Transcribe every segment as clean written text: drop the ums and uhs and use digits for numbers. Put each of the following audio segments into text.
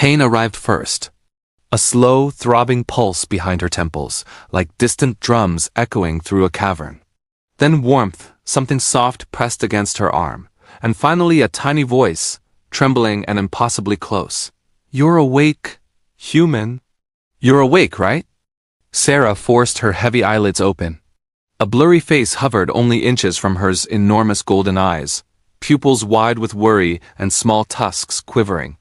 Pain arrived first. A slow, throbbing pulse behind her temples, like distant drums echoing through a cavern. Then warmth, something soft pressed against her arm, and finally a tiny voice, trembling and impossibly close. "You're awake, human." "You're awake, right?" Sarah forced her heavy eyelids open. A blurry face hovered only inches from her enormous golden eyes, pupils wide with worry and small tusks quivering.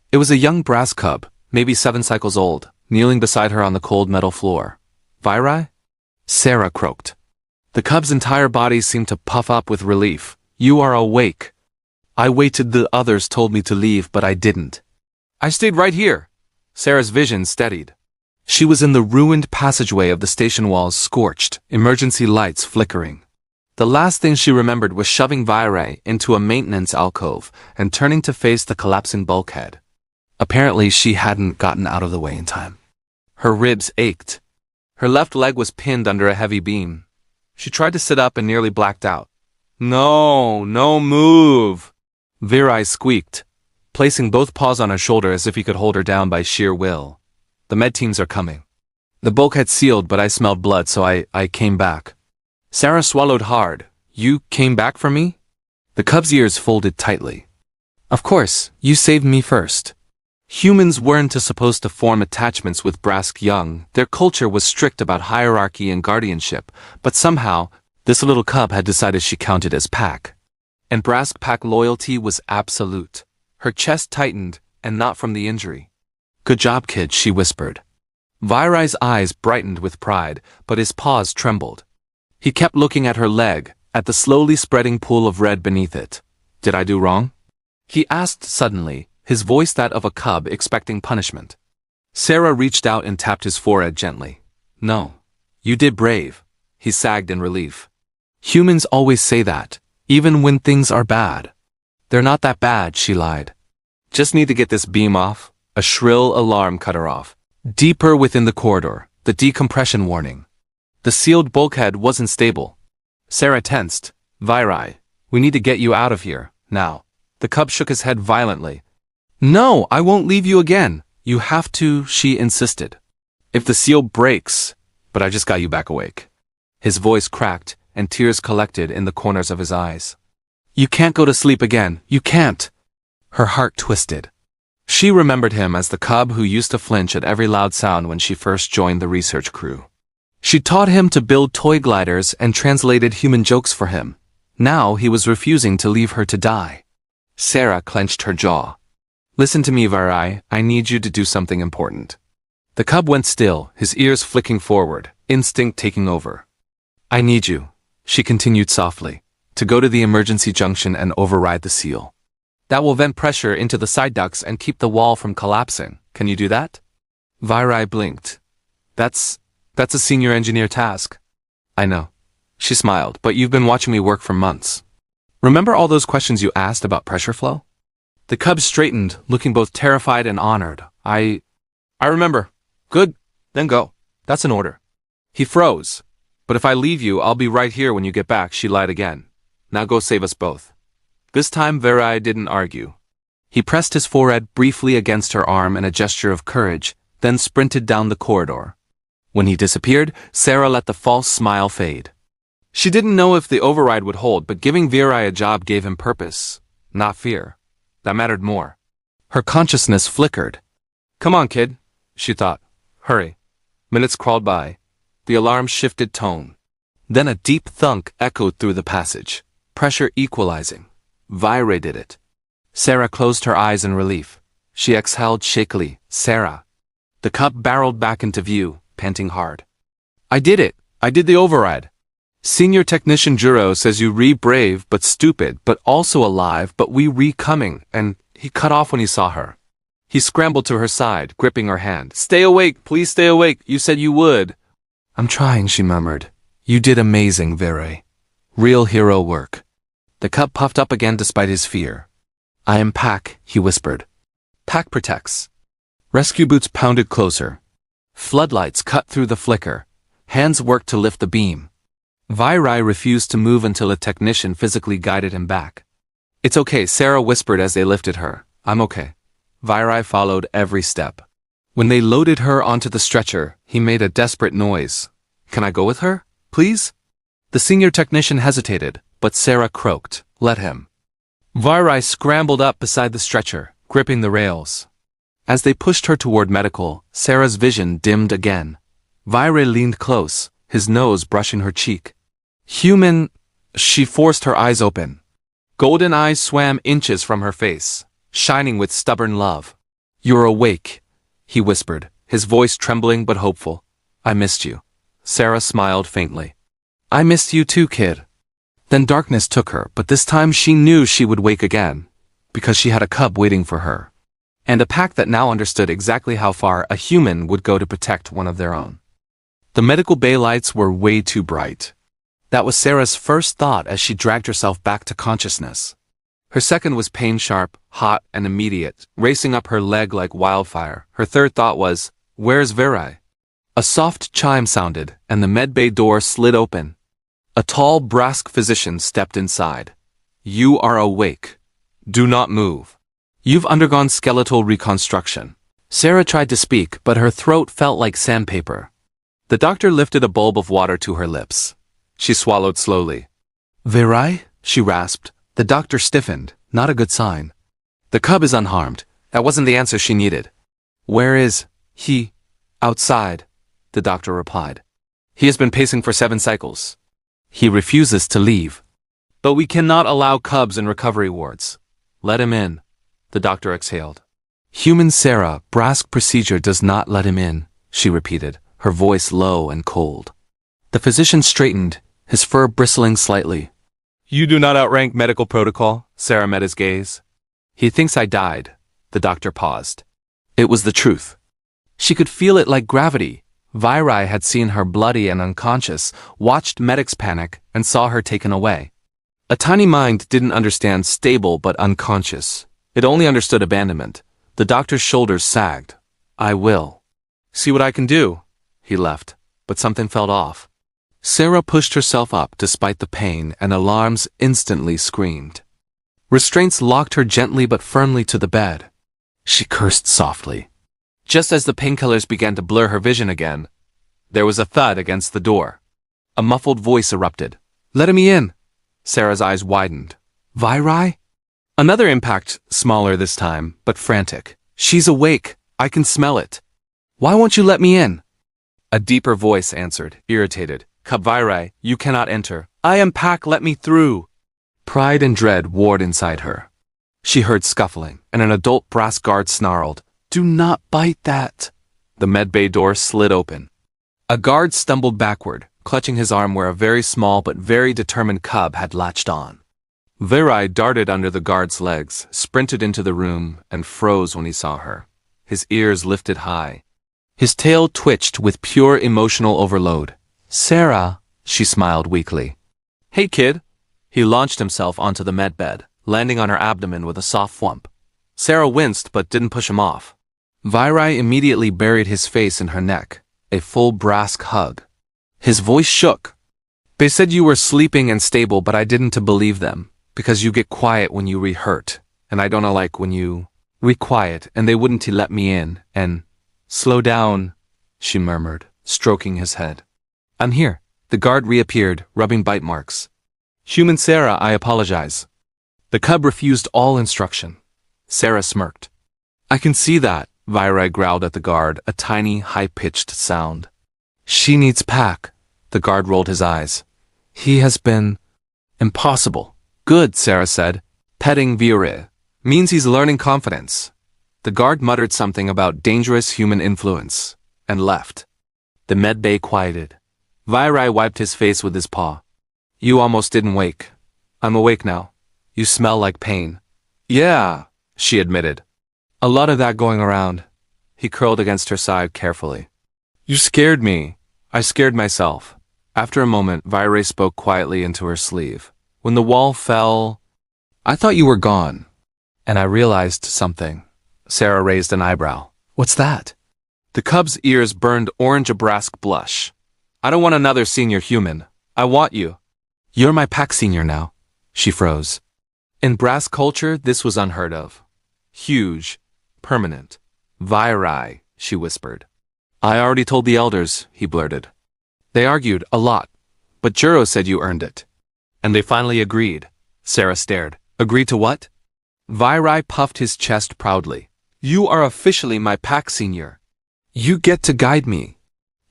It was a young brass cub, maybe 7 cycles old, kneeling beside her on the cold metal floor. "Vyra?" Sarah croaked. The cub's entire body seemed to puff up with relief. "You are awake. I waited. The others told me to leave, but I didn't. I stayed right here." Sarah's vision steadied. She was in the ruined passageway of the station walls, scorched, emergency lights flickering. The last thing she remembered was shoving Vyra into a maintenance alcove and turning to face the collapsing bulkhead. Apparently, she hadn't gotten out of the way in time. Her ribs ached. Her left leg was pinned under a heavy beam. She tried to sit up and nearly blacked out. "No move!" Vyra squeaked, placing both paws on her shoulder as if he could hold her down by sheer will. "The med teams are coming." The bulkhead sealed, but I smelled blood, so I came back. Sarah swallowed hard. "You came back for me?" The cub's ears folded tightly. "Of course, you saved me first." Humans weren't supposed to form attachments with Brask young. Their culture was strict about hierarchy and guardianship, but somehow, this little cub had decided she counted as pack. And Brask pack loyalty was absolute. Her chest tightened, and not from the injury. "Good job, kid," she whispered. Vyra's eyes brightened with pride, but his paws trembled. He kept looking at her leg, at the slowly spreading pool of red beneath it. "Did I do wrong?" he asked suddenly, his voice that of a cub expecting punishment. Sarah reached out and tapped his forehead gently. "No. You did brave." He sagged in relief. "Humans always say that, even when things are bad." "They're not that bad," she lied. "Just need to get this beam off." A shrill alarm cut her off. Deeper within the corridor, the decompression warning. The sealed bulkhead wasn't stable. Sarah tensed. "Vyra, we need to get you out of here, now." The cub shook his head violently. "No, I won't leave you again. You have to," she insisted. "If the seal breaks," "But I just got you back awake." His voice cracked, and tears collected in the corners of his eyes. "You can't go to sleep again. You can't." Her heart twisted. She remembered him as the cub who used to flinch at every loud sound when she first joined the research crew. She taught him to build toy gliders and translated human jokes for him. Now he was refusing to leave her to die. Sarah clenched her jaw. "Listen to me, Vyra. I need you to do something important." The cub went still, his ears flicking forward, instinct taking over. "I need you," she continued softly, "to go to the emergency junction and override the seal. That will vent pressure into the side ducts and keep the wall from collapsing. Can you do that?" Vyra blinked. That's a senior engineer task." "I know." She smiled, "But you've been watching me work for months. Remember all those questions you asked about pressure flow?" The cub straightened, looking both terrified and honored. I remember." "Good. Then go. That's an order." He froze. "But if I leave you, I'll be right here when you get back," she lied again. "Now go save us both." This time Vyra didn't argue. He pressed his forehead briefly against her arm in a gesture of courage, then sprinted down the corridor. When he disappeared, Sarah let the false smile fade. She didn't know if the override would hold, but giving Vyra a job gave him purpose, not fear. That mattered more. Her consciousness flickered. "Come on, kid," she thought. "Hurry." Minutes crawled by. The alarm shifted tone. Then a deep thunk echoed through the passage, pressure equalizing. Vyra did it. Sarah closed her eyes in relief. She exhaled shakily. "Sarah." The cub barreled back into view, panting hard. "I did it. I did the override. Senior Technician Juro says you re-brave but stupid, but also alive, but we re-coming," and he cut off when he saw her. He scrambled to her side, gripping her hand. "Stay awake, please stay awake. You said you would." "I'm trying," she murmured. "You did amazing, Vyra. Real hero work." The cub puffed up again despite his fear. "I am Pack," he whispered. "Pack protects." Rescue boots pounded closer. Floodlights cut through the flicker. Hands worked to lift the beam. Vyra refused to move until a technician physically guided him back. "It's okay," Sarah whispered as they lifted her. "I'm okay." Vyra followed every step. When they loaded her onto the stretcher, he made a desperate noise. Can I go with her, please? The senior technician hesitated, but Sarah croaked, let him. Vyra scrambled up beside the stretcher, gripping the rails. As they pushed her toward medical, Sarah's vision dimmed again. Vyra leaned close, his nose brushing her cheek. Human, she forced her eyes open. Golden eyes swam inches from her face, shining with stubborn love. You're awake, he whispered, his voice trembling but hopeful. I missed you. Sarah smiled faintly. I missed you too, kid. Then darkness took her, but this time she knew she would wake again, because she had a cub waiting for her, and a pack that now understood exactly how far a human would go to protect one of their own. The medical bay lights were way too bright. That was Sarah's first thought as she dragged herself back to consciousness. Her second was pain-sharp, hot, and immediate, racing up her leg like wildfire. Her third thought was, where's Vyra? A soft chime sounded, and the medbay door slid open. A tall, brusque physician stepped inside. You are awake. Do not move. You've undergone skeletal reconstruction. Sarah tried to speak, but her throat felt like sandpaper. The doctor lifted a bulb of water to her lips. She swallowed slowly. Vyra? She rasped. The doctor stiffened, not a good sign. The cub is unharmed. That wasn't the answer she needed. Where is he? Outside, the doctor replied. He has been pacing for 7 cycles. He refuses to leave. But we cannot allow cubs in recovery wards. Let him in, the doctor exhaled. Human Sarah, brusque procedure does not let him in, she repeated, her voice low and cold. The physician straightened, his fur bristling slightly. You do not outrank medical protocol, Sarah met his gaze. He thinks I died, the doctor paused. It was the truth. She could feel it like gravity. Vyra had seen her bloody and unconscious, watched medics panic, and saw her taken away. A tiny mind didn't understand stable but unconscious. It only understood abandonment. The doctor's shoulders sagged. I will. See what I can do. He left, but something felt off. Sarah pushed herself up despite the pain, and alarms instantly screamed. Restraints locked her gently but firmly to the bed. She cursed softly. Just as the painkillers began to blur her vision again, there was a thud against the door. A muffled voice erupted. Let me in. Sarah's eyes widened. Vyra? Another impact, smaller this time, but frantic. She's awake. I can smell it. Why won't you let me in? A deeper voice answered, irritated. Vyra, you cannot enter. I am Pack, let me through. Pride and dread warred inside her. She heard scuffling, and an adult brass guard snarled, Do not bite that. The medbay door slid open. A guard stumbled backward, clutching his arm where a very small but very determined cub had latched on. Vyra darted under the guard's legs, sprinted into the room, and froze when he saw her. His ears lifted high. His tail twitched with pure emotional overload. Sarah, she smiled weakly. Hey, kid. He launched himself onto the medbed, landing on her abdomen with a soft thwump. Sarah winced but didn't push him off. Vyra immediately buried his face in her neck, a full brass hug. His voice shook. They said you were sleeping and stable, but I didn't believe them, because you get quiet when you re-hurt, and I don't like when you re-quiet, and they wouldn't let me in, and slow down, she murmured, stroking his head. I'm here. The guard reappeared, rubbing bite marks. Human Sarah, I apologize. The cub refused all instruction. Sarah smirked. I can see that, Vyra growled at the guard, a tiny, high-pitched sound. She needs Pack. The guard rolled his eyes. He has been impossible. Good, Sarah said. Petting Vyra means he's learning confidence. The guard muttered something about dangerous human influence, and left. The medbay quieted. Vyra wiped his face with his paw. You almost didn't wake. I'm awake now. You smell like pain. Yeah, she admitted. A lot of that going around. He curled against her side carefully. You scared me. I scared myself. After a moment, Vyra spoke quietly into her sleeve. When the wall fell, I thought you were gone. And I realized something. Sarah raised an eyebrow. What's that? The cub's ears burned orange a brass blush. I don't want another senior human. I want you. You're my Pack senior now. She froze. In brass culture, this was unheard of. Huge, permanent. Vyra, she whispered. I already told the elders, he blurted. They argued a lot, but Juro said you earned it. And they finally agreed. Sarah stared. Agreed to what? Vyra puffed his chest proudly. You are officially my pack senior. You get to guide me.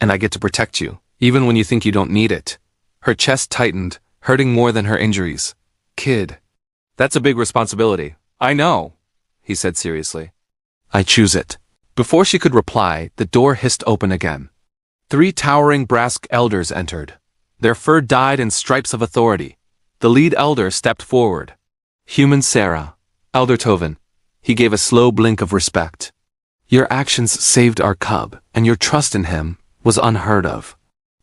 And I get to protect you, even when you think you don't need it. Her chest tightened, hurting more than her injuries. Kid. That's a big responsibility. I know, he said seriously. I choose it. Before she could reply, the door hissed open again. 3 towering brass elders entered. Their fur dyed in stripes of authority. The lead elder stepped forward. Human Sarah, Elder Toven. He gave a slow blink of respect. Your actions saved our cub, and your trust in him was unheard of.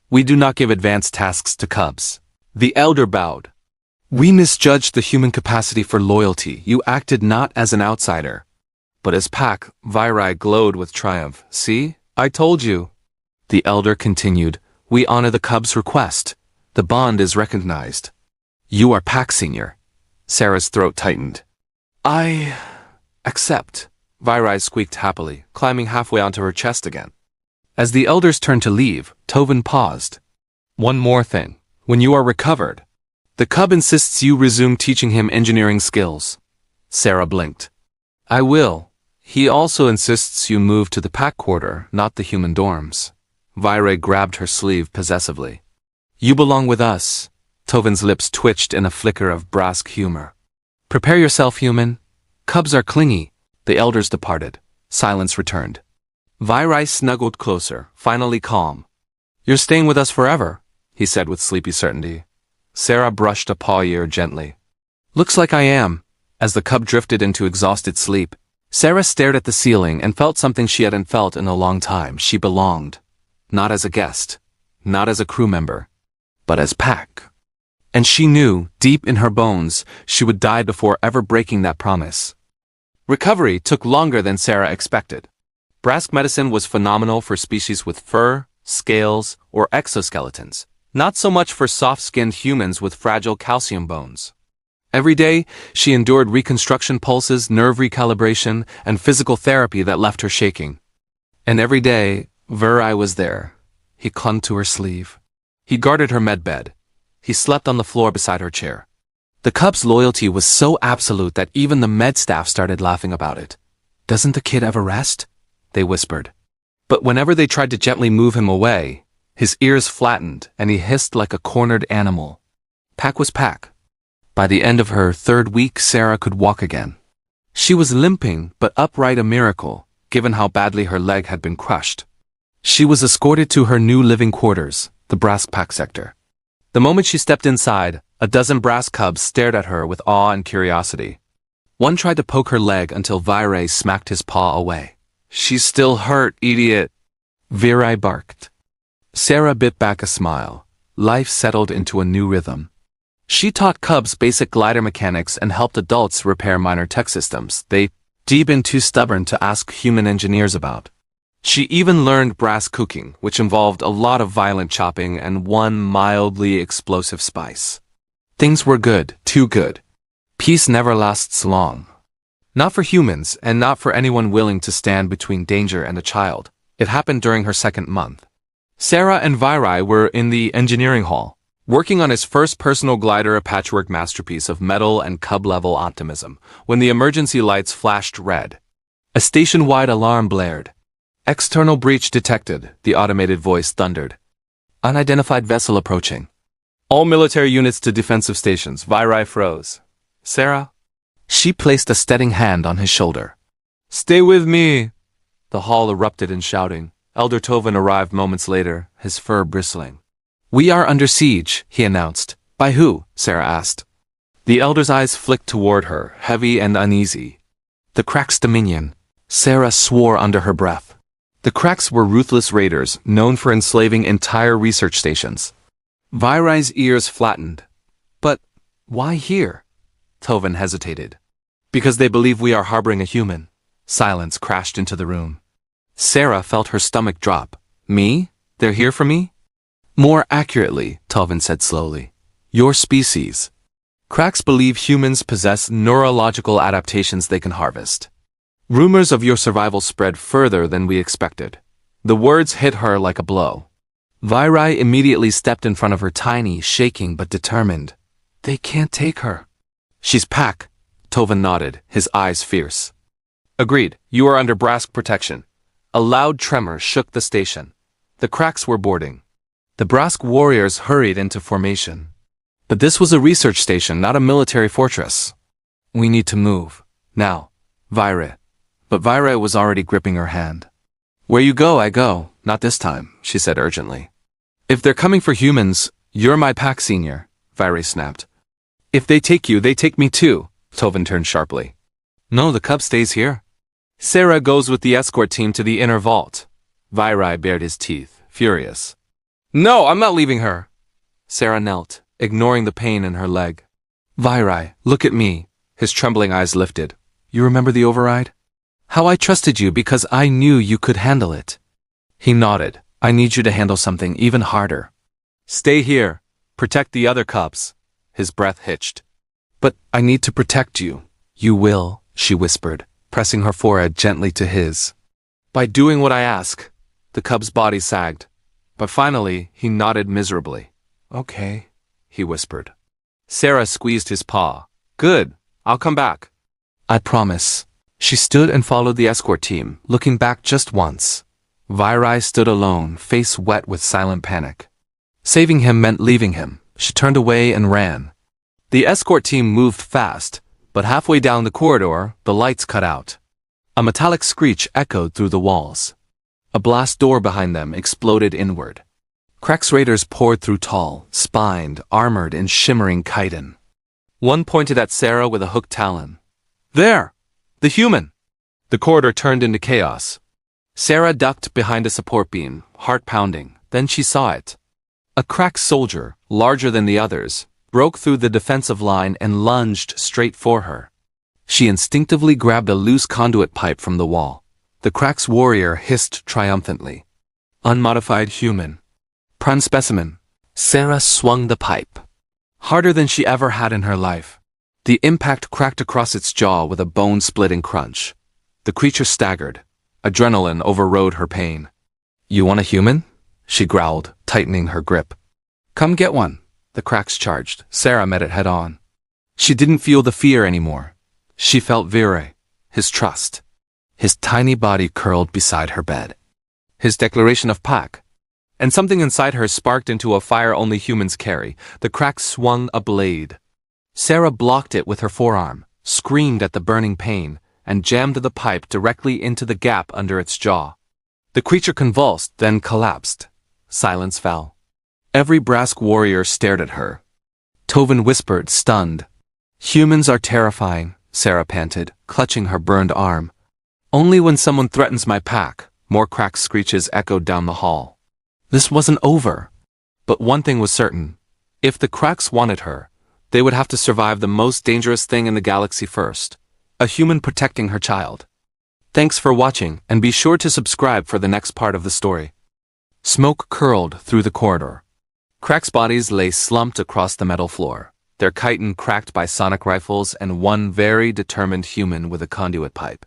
We do not give advanced tasks to cubs. The elder bowed. We misjudged the human capacity for loyalty. You acted not as an outsider, but as pack. Vyra glowed with triumph. See? I told you. The elder continued. We honor the cub's request. The bond is recognized. You are pack senior. Sarah's throat tightened. I accept. Vyra squeaked happily, climbing halfway onto her chest again. As the elders turned to leave, Toven paused. One more thing. When you are recovered, the cub insists you resume teaching him engineering skills. Sarah blinked. I will. He also insists you move to the pack quarter, not the human dorms. Vyra grabbed her sleeve possessively. You belong with us. Toven's lips twitched in a flicker of brusque humor. Prepare yourself, human. Cubs are clingy. The elders departed. Silence returned. Vyra snuggled closer, finally calm. You're staying with us forever, he said with sleepy certainty. Sarah brushed a paw ear gently. Looks like I am. As the cub drifted into exhausted sleep, Sarah stared at the ceiling and felt something she hadn't felt in a long time. She belonged. Not as a guest, not as a crew member, but as pack. And she knew, deep in her bones, she would die before ever breaking that promise. Recovery took longer than Sarah expected. Brask medicine was phenomenal for species with fur, scales, or exoskeletons, not so much for soft-skinned humans with fragile calcium bones. Every day, she endured reconstruction pulses, nerve recalibration, and physical therapy that left her shaking. And every day, Vyra was there. He clung to her sleeve. He guarded her medbed. He slept on the floor beside her chair. The cub's loyalty was so absolute that even the med staff started laughing about it. Doesn't the kid ever rest? They whispered. But whenever they tried to gently move him away, his ears flattened and he hissed like a cornered animal. Pack was pack. By the end of her 3rd week, Sarah could walk again. She was limping, but upright, a miracle, given how badly her leg had been crushed. She was escorted to her new living quarters, the brass pack sector. The moment she stepped inside, a dozen brass cubs stared at her with awe and curiosity. One tried to poke her leg until Vyra smacked his paw away. She's still hurt, idiot. Vyra barked. Sarah bit back a smile. Life settled into a new rhythm. She taught cubs basic glider mechanics and helped adults repair minor tech systems they'd been too stubborn to ask human engineers about. She even learned brass cooking, which involved a lot of violent chopping and one mildly explosive spice. Things were good, too good. Peace never lasts long. Not for humans, and not for anyone willing to stand between danger and a child. It happened during her 2nd month. Sarah and Vyra were in the engineering hall, working on his first personal glider, a patchwork masterpiece of metal and cub-level optimism, when the emergency lights flashed red. A station-wide alarm blared. External breach detected, the automated voice thundered. Unidentified vessel approaching. All military units to defensive stations. Vyra froze. Sarah? She placed a steadying hand on his shoulder. Stay with me! The hall erupted in shouting. Elder Toven arrived moments later, his fur bristling. We are under siege, he announced. By who? Sarah asked. The elder's eyes flicked toward her, heavy and uneasy. The Crack's Dominion. Sarah swore under her breath. The Cracks were ruthless raiders, known for enslaving entire research stations. Vyra's ears flattened. But why here? Toven hesitated. Because they believe we are harboring a human. Silence crashed into the room. Sarah felt her stomach drop. Me? They're here for me? More accurately, Toven said slowly. Your species. Cracks believe humans possess neurological adaptations they can harvest. Rumors of your survival spread further than we expected. The words hit her like a blow. Vyra immediately stepped in front of her, tiny, shaking but determined. They can't take her. She's Pack. Toven nodded, his eyes fierce. Agreed, you are under Brask protection. A loud tremor shook the station. The cracks were boarding. The Brask warriors hurried into formation. But this was a research station, not a military fortress. We need to move. Now. Vyra. But Vyra was already gripping her hand. Where you go, I go. Not this time, she said urgently. If they're coming for humans, you're my Pack senior, Vyra snapped. If they take you, they take me too, Toven turned sharply. No, the cub stays here. Sarah goes with the escort team to the inner vault. Vyra bared his teeth, furious. No, I'm not leaving her. Sarah knelt, ignoring the pain in her leg. Vyra, look at me. His trembling eyes lifted. You remember the override? How I trusted you because I knew you could handle it. He nodded. I need you to handle something even harder. Stay here. Protect the other cubs. His breath hitched. But I need to protect you. You will, she whispered, pressing her forehead gently to his. By doing what I ask. The cub's body sagged. But finally, he nodded miserably. Okay, he whispered. Sarah squeezed his paw. Good. I'll come back. I promise. She stood and followed the escort team, looking back just once. Vyra stood alone, face wet with silent panic. Saving him meant leaving him. She turned away and ran. The escort team moved fast, but halfway down the corridor, the lights cut out. A metallic screech echoed through the walls. A blast door behind them exploded inward. Crack's raiders poured through tall, spined, armored in shimmering chitin. One pointed at Sarah with a hooked talon. There! The human! The corridor turned into chaos. Sarah ducked behind a support beam, heart pounding. Then she saw it. A crack soldier, larger than the others, broke through the defensive line and lunged straight for her. She instinctively grabbed a loose conduit pipe from the wall. The crack's warrior hissed triumphantly. Unmodified human. Prime specimen. Sarah swung the pipe. Harder than she ever had in her life. The impact cracked across its jaw with a bone-splitting crunch. The creature staggered. Adrenaline overrode her pain. You want a human? She growled, tightening her grip. Come get one. The cracks charged. Sarah met it head-on. She didn't feel the fear anymore. She felt Vyra, his trust. His tiny body curled beside her bed. His declaration of Pack. And something inside her sparked into a fire only humans carry. The crack swung a blade. Sarah blocked it with her forearm, screamed at the burning pain, and jammed the pipe directly into the gap under its jaw. The creature convulsed, then collapsed. Silence fell. Every Brask warrior stared at her. Toven whispered, stunned. Humans are terrifying, Sarah panted, clutching her burned arm. Only when someone threatens my Pack. More cracked screeches echoed down the hall. This wasn't over. But one thing was certain. If the cracks wanted her, they would have to survive the most dangerous thing in the galaxy first. A human protecting her child. Thanks for watching, and be sure to subscribe for the next part of the story. Smoke curled through the corridor. Crack's bodies lay slumped across the metal floor, their chitin cracked by sonic rifles and one very determined human with a conduit pipe.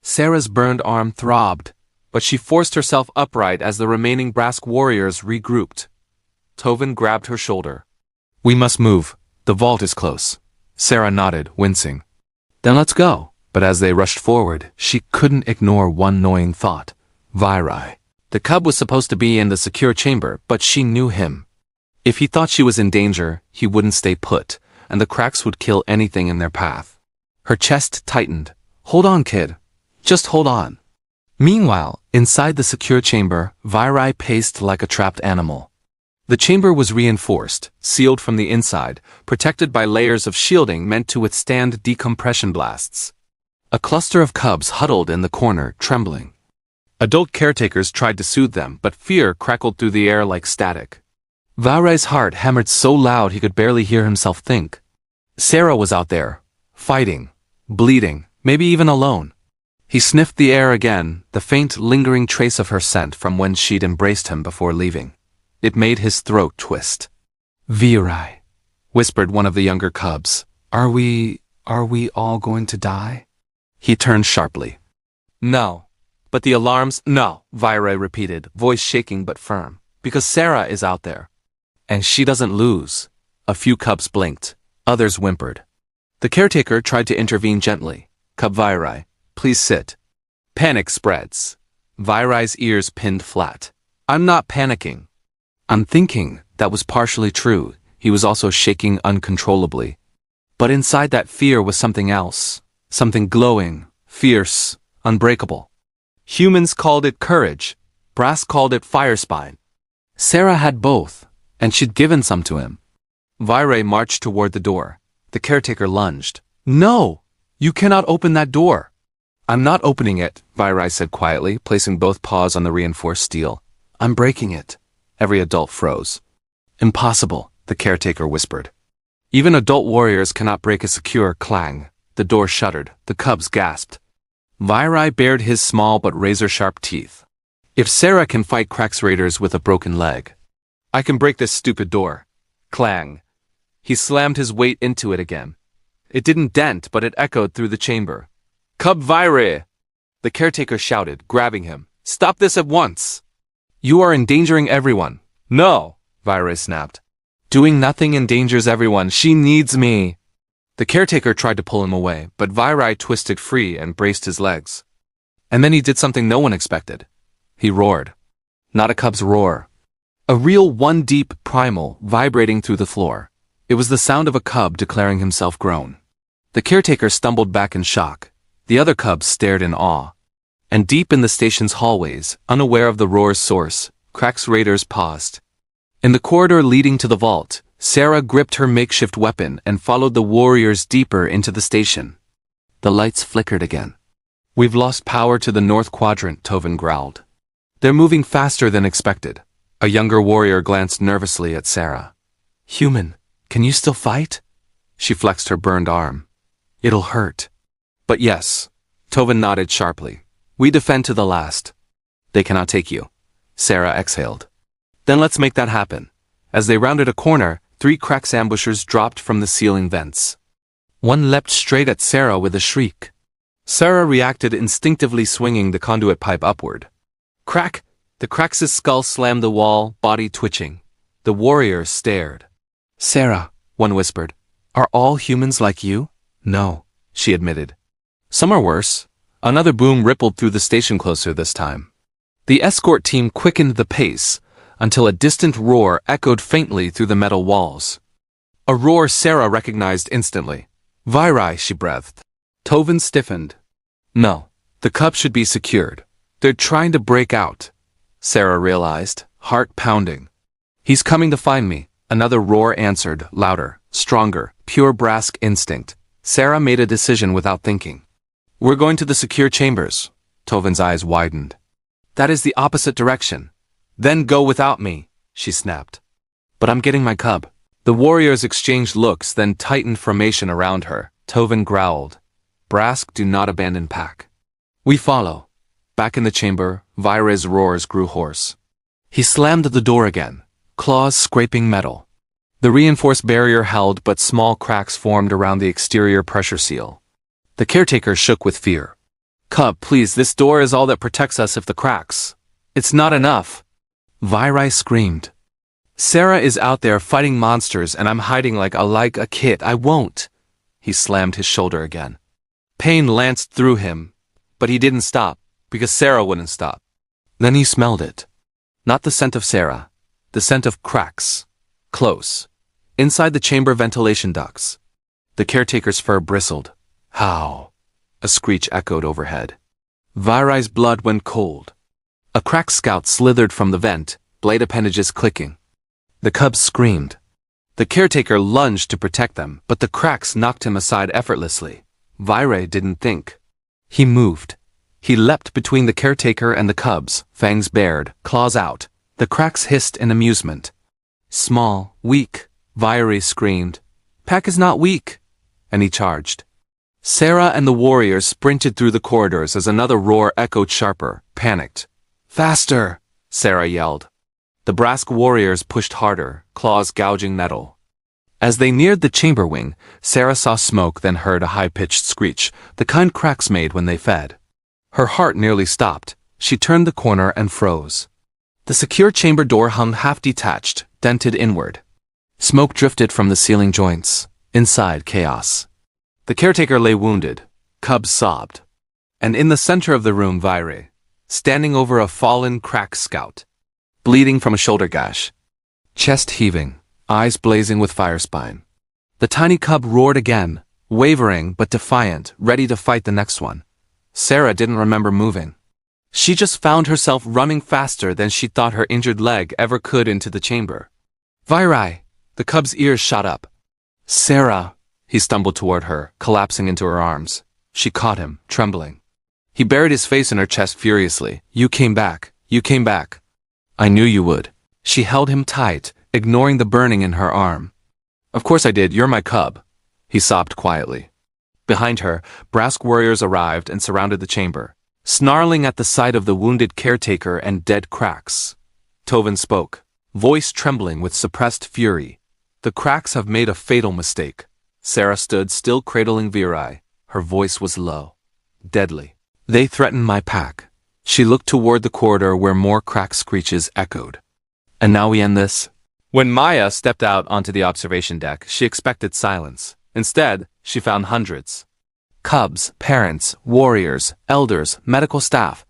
Sarah's burned arm throbbed, but she forced herself upright as the remaining Brask warriors regrouped. Toven grabbed her shoulder. We must move. The vault is close. Sarah nodded, wincing. Then let's go. But as they rushed forward, she couldn't ignore one gnawing thought. Vyra. The cub was supposed to be in the secure chamber, but she knew him. If he thought she was in danger, he wouldn't stay put, and the cracks would kill anything in their path. Her chest tightened. Hold on, kid. Just hold on. Meanwhile, inside the secure chamber, Vyra paced like a trapped animal. The chamber was reinforced, sealed from the inside, protected by layers of shielding meant to withstand decompression blasts. A cluster of cubs huddled in the corner, trembling. Adult caretakers tried to soothe them, but fear crackled through the air like static. Vyra's heart hammered so loud he could barely hear himself think. Sarah was out there, fighting, bleeding, maybe even alone. He sniffed the air again, the faint, lingering trace of her scent from when she'd embraced him before leaving. It made his throat twist. Vyra, whispered one of the younger cubs. Are we all going to die? He turned sharply. No. But the alarms, no, Vyra repeated, voice shaking but firm. Because Sarah is out there. And she doesn't lose. A few cubs blinked. Others whimpered. The caretaker tried to intervene gently. Cub Vyra, please sit. Panic spreads. Vyra's ears pinned flat. I'm not panicking. I'm thinking. That was partially true. He was also shaking uncontrollably. But inside that fear was something else. Something glowing, fierce, unbreakable. Humans called it courage. Brass called it firespine. Sarah had both, and she'd given some to him. Vyra marched toward the door. The caretaker lunged. No! You cannot open that door. I'm not opening it, Vyra said quietly, placing both paws on the reinforced steel. I'm breaking it. Every adult froze. Impossible, the caretaker whispered. Even adult warriors cannot break a secure clang. The door shuddered. The cubs gasped. Vyra bared his small but razor-sharp teeth. If Sarah can fight Crack's raiders with a broken leg, I can break this stupid door. Clang. He slammed his weight into it again. It didn't dent, but it echoed through the chamber. Cub Vyra! The caretaker shouted, grabbing him. Stop this at once! You are endangering everyone. No, Vyra snapped. Doing nothing endangers everyone. She needs me. The caretaker tried to pull him away, but Vyra twisted free and braced his legs. And then he did something no one expected. He roared. Not a cub's roar. A real one-deep primal vibrating through the floor. It was the sound of a cub declaring himself grown. The caretaker stumbled back in shock. The other cubs stared in awe. And deep in the station's hallways, unaware of the roar's source, Crack's raiders paused. In the corridor leading to the vault, Sarah gripped her makeshift weapon and followed the warriors deeper into the station. The lights flickered again. We've lost power to the north quadrant, Toven growled. They're moving faster than expected. A younger warrior glanced nervously at Sarah. Human, can you still fight? She flexed her burned arm. It'll hurt. But yes, Toven nodded sharply. We defend to the last. They cannot take you. Sarah exhaled. Then let's make that happen. As they rounded a corner, 3 Crack's ambushers dropped from the ceiling vents. One leapt straight at Sarah with a shriek. Sarah reacted instinctively, swinging the conduit pipe upward. Crack! The Crack's skull slammed the wall, body twitching. The warriors stared. Sarah, one whispered. Are all humans like you? No, she admitted. Some are worse. Another boom rippled through the station closer this time. The escort team quickened the pace until a distant roar echoed faintly through the metal walls. A roar Sarah recognized instantly. Vyra, she breathed. Toven stiffened. No, the cub should be secured. They're trying to break out. Sarah realized, heart pounding. He's coming to find me. Another roar answered, louder, stronger, pure brass instinct. Sarah made a decision without thinking. We're going to the secure chambers. Toven's eyes widened. That is the opposite direction. Then go without me, she snapped. But I'm getting my cub. The warriors exchanged looks, then tightened formation around her. Toven growled. Brask, do not abandon pack. We follow. Back in the chamber, Vyra's roars grew hoarse. He slammed the door again, claws scraping metal. The reinforced barrier held, but small cracks formed around the exterior pressure seal. The caretaker shook with fear. Cub, please, this door is all that protects us if the cracks. It's not enough. Vyra screamed. Sarah is out there fighting monsters and I'm hiding like a kid. I won't. He slammed his shoulder again. Pain lanced through him, but he didn't stop, because Sarah wouldn't stop. Then he smelled it. Not the scent of Sarah, the scent of cracks. Close. Inside the chamber ventilation ducts. The caretaker's fur bristled. How? A screech echoed overhead. Vyra's blood went cold. A crack scout slithered from the vent, blade appendages clicking. The cubs screamed. The caretaker lunged to protect them, but the cracks knocked him aside effortlessly. Vyra didn't think. He moved. He leapt between the caretaker and the cubs, fangs bared, claws out. The cracks hissed in amusement. Small, weak, Vyra screamed. Pack is not weak. And he charged. Sarah and the warriors sprinted through the corridors as another roar echoed sharper, panicked. Faster! Sarah yelled. The Brask warriors pushed harder, claws gouging metal. As they neared the chamber wing, Sarah saw smoke, then heard a high-pitched screech, the kind cracks made when they fed. Her heart nearly stopped. She turned the corner and froze. The secure chamber door hung half-detached, dented inward. Smoke drifted from the ceiling joints. Inside, chaos. The caretaker lay wounded. Cubs sobbed. And in the center of the room, Vyra, standing over a fallen crack scout, bleeding from a shoulder gash, chest heaving, eyes blazing with fire spine. The tiny cub roared again, wavering but defiant, ready to fight the next one. Sarah didn't remember moving. She just found herself running faster than she thought her injured leg ever could into the chamber. Vyra! The cub's ears shot up. Sarah! He stumbled toward her, collapsing into her arms. She caught him, trembling. He buried his face in her chest furiously. You came back. You came back. I knew you would. She held him tight, ignoring the burning in her arm. Of course I did. You're my cub. He sobbed quietly. Behind her, Brask warriors arrived and surrounded the chamber, snarling at the sight of the wounded caretaker and dead cracks. Tovin spoke, voice trembling with suppressed fury. The cracks have made a fatal mistake. Sarah stood still, cradling Vyra. Her voice was low, deadly. They threatened my pack. She looked toward the corridor where more crack screeches echoed. And now we end this? When Maya stepped out onto the observation deck, she expected silence. Instead, she found hundreds. Cubs, parents, warriors, elders, medical staff.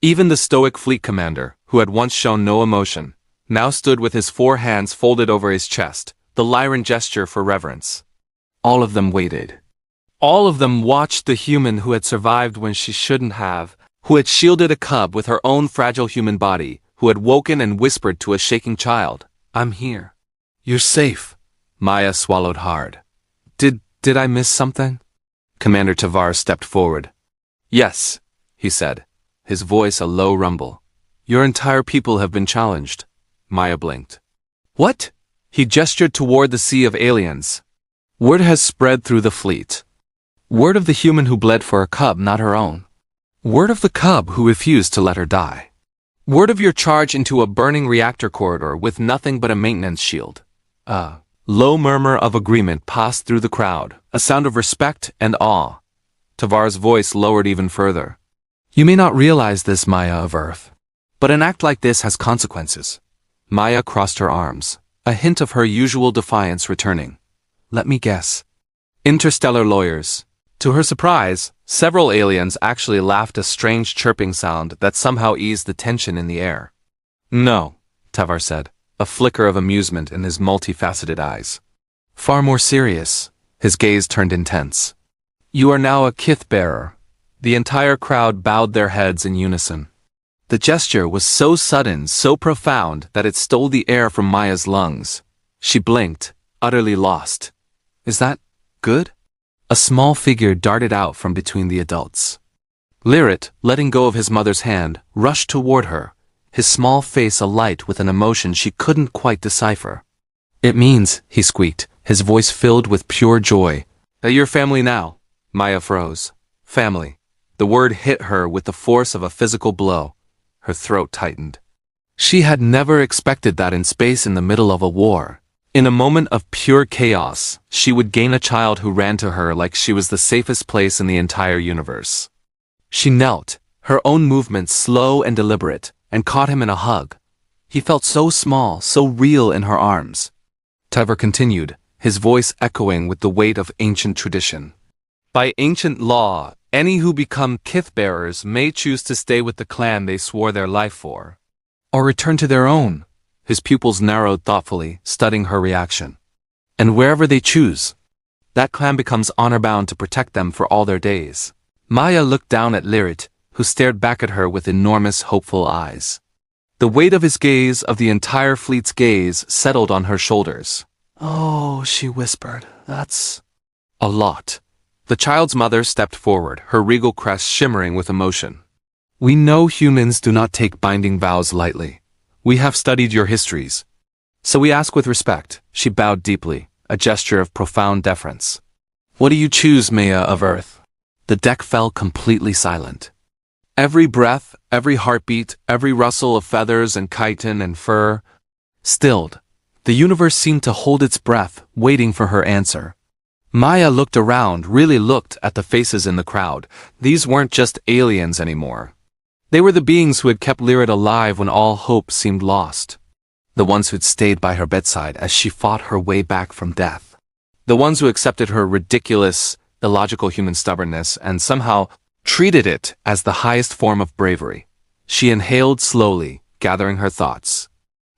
Even the stoic fleet commander, who had once shown no emotion, now stood with his 4 hands folded over his chest, the Lyran gesture for reverence. All of them waited. All of them watched the human who had survived when she shouldn't have, who had shielded a cub with her own fragile human body, who had woken and whispered to a shaking child, I'm here. You're safe. Maya swallowed hard. Did I miss something? Commander Tavar stepped forward. Yes, he said, his voice a low rumble. Your entire people have been challenged. Maya blinked. What? He gestured toward the sea of aliens. Word has spread through the fleet. Word of the human who bled for a cub, not her own. Word of the cub who refused to let her die. Word of your charge into a burning reactor corridor with nothing but a maintenance shield. Low murmur of agreement passed through the crowd, a sound of respect and awe. Tavar's voice lowered even further. You may not realize this, Maya of Earth, but an act like this has consequences. Maya crossed her arms, a hint of her usual defiance returning. Let me guess. Interstellar lawyers. To her surprise, several aliens actually laughed, a strange chirping sound that somehow eased the tension in the air. No, Tavar said, a flicker of amusement in his multifaceted eyes. Far more serious, his gaze turned intense. You are now a Kith-Bearer. The entire crowd bowed their heads in unison. The gesture was so sudden, so profound, that it stole the air from Maya's lungs. She blinked, utterly lost. Is that good? A small figure darted out from between the adults. Lyrit, letting go of his mother's hand, rushed toward her, his small face alight with an emotion she couldn't quite decipher. It means, he squeaked, his voice filled with pure joy, that you're family now. Maya froze. Family. The word hit her with the force of a physical blow. Her throat tightened. She had never expected that in space in the middle of a war. In a moment of pure chaos, she would gain a child who ran to her like she was the safest place in the entire universe. She knelt, her own movements slow and deliberate, and caught him in a hug. He felt so small, so real in her arms. Tavar continued, his voice echoing with the weight of ancient tradition. By ancient law, any who become Kith-Bearers may choose to stay with the clan they swore their life for, or return to their own. His pupils narrowed thoughtfully, studying her reaction. And wherever they choose, that clan becomes honor-bound to protect them for all their days. Maya looked down at Lyrit, who stared back at her with enormous, hopeful eyes. The weight of his gaze, of the entire fleet's gaze, settled on her shoulders. Oh, she whispered, that's a lot. The child's mother stepped forward, her regal crest shimmering with emotion. We know humans do not take binding vows lightly. We have studied your histories. So we ask with respect. She bowed deeply, a gesture of profound deference. What do you choose, Maya of Earth? The deck fell completely silent. Every breath, every heartbeat, every rustle of feathers and chitin and fur, stilled. The universe seemed to hold its breath, waiting for her answer. Maya looked around, really looked at the faces in the crowd. These weren't just aliens anymore. They were the beings who had kept Lyra alive when all hope seemed lost. The ones who'd stayed by her bedside as she fought her way back from death. The ones who accepted her ridiculous, illogical human stubbornness and somehow treated it as the highest form of bravery. She inhaled slowly, gathering her thoughts.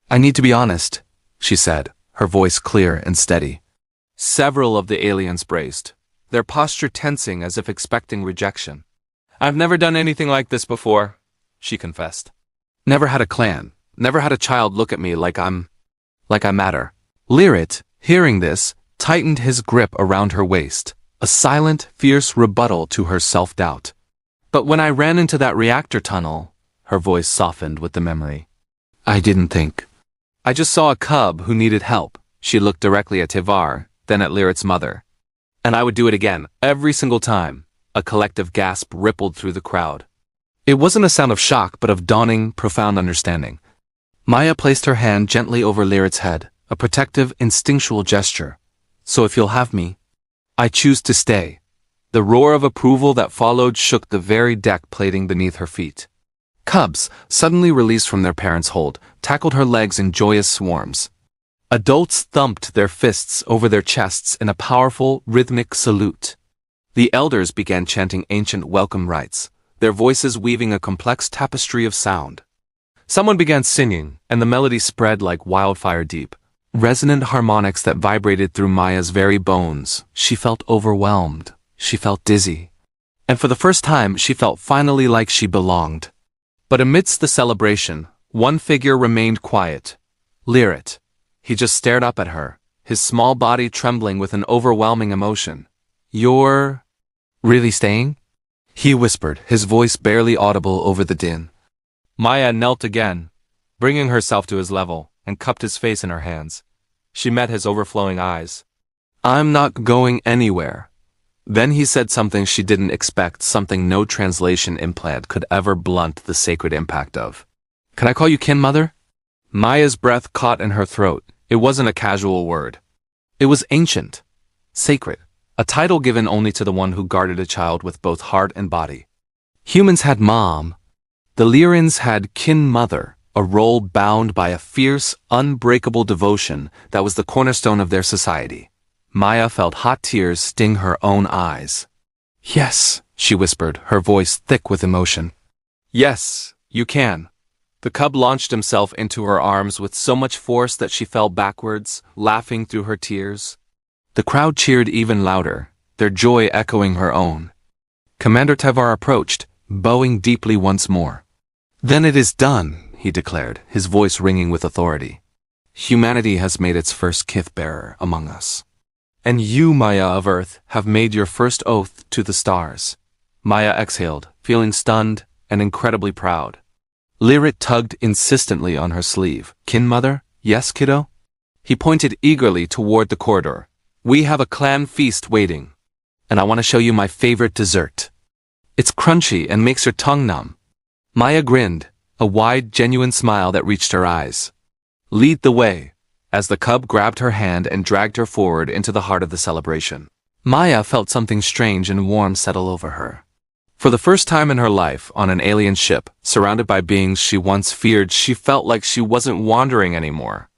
"I need to be honest," she said, her voice clear and steady. Several of the aliens braced, their posture tensing as if expecting rejection. "I've never done anything like this before," she confessed. "Never had a clan, never had a child look at me like I matter." Lyra, hearing this, tightened his grip around her waist, a silent, fierce rebuttal to her self-doubt. "But when I ran into that reactor tunnel," her voice softened with the memory, "I didn't think. I just saw a cub who needed help." She looked directly at Kith-Bearer, then at Lyra's mother. "And I would do it again, every single time." A collective gasp rippled through the crowd. It wasn't a sound of shock, but of dawning, profound understanding. Maya placed her hand gently over Lyra's head, a protective, instinctual gesture. "So if you'll have me, I choose to stay." The roar of approval that followed shook the very deck plating beneath her feet. Cubs, suddenly released from their parents' hold, tackled her legs in joyous swarms. Adults thumped their fists over their chests in a powerful, rhythmic salute. The elders began chanting ancient welcome rites, their voices weaving a complex tapestry of sound. Someone began singing, and the melody spread like wildfire deep, resonant harmonics that vibrated through Maya's very bones. She felt overwhelmed. She felt dizzy. And for the first time, she felt finally like she belonged. But amidst the celebration, one figure remained quiet. Lyra. He just stared up at her, his small body trembling with an overwhelming emotion. "You're really staying?" he whispered, his voice barely audible over the din. Maya knelt again, bringing herself to his level, and cupped his face in her hands. She met his overflowing eyes. "I'm not going anywhere." Then he said something she didn't expect, something no translation implant could ever blunt the sacred impact of. "Can I call you kin, mother?" Maya's breath caught in her throat. It wasn't a casual word. It was ancient, sacred, a title given only to the one who guarded a child with both heart and body. Humans had mom. The Lyrans had kin mother, a role bound by a fierce, unbreakable devotion that was the cornerstone of their society. Maya felt hot tears sting her own eyes. "Yes," she whispered, her voice thick with emotion. "Yes, you can." The cub launched himself into her arms with so much force that she fell backwards, laughing through her tears. The crowd cheered even louder, their joy echoing her own. Commander Kith-Bearer approached, bowing deeply once more. "Then it is done," he declared, his voice ringing with authority. "Humanity has made its first Kith-Bearer among us. And you, Maya of Earth, have made your first oath to the stars." Maya exhaled, feeling stunned and incredibly proud. Lyra tugged insistently on her sleeve. "Kin mother? Yes, kiddo?" He pointed eagerly toward the corridor. "We have a clan feast waiting, and I want to show you my favorite dessert. It's crunchy and makes your tongue numb." Maya grinned, a wide, genuine smile that reached her eyes. "Lead the way," as the cub grabbed her hand and dragged her forward into the heart of the celebration. Maya felt something strange and warm settle over her. For the first time in her life, on an alien ship, surrounded by beings she once feared, she felt like she wasn't wandering anymore.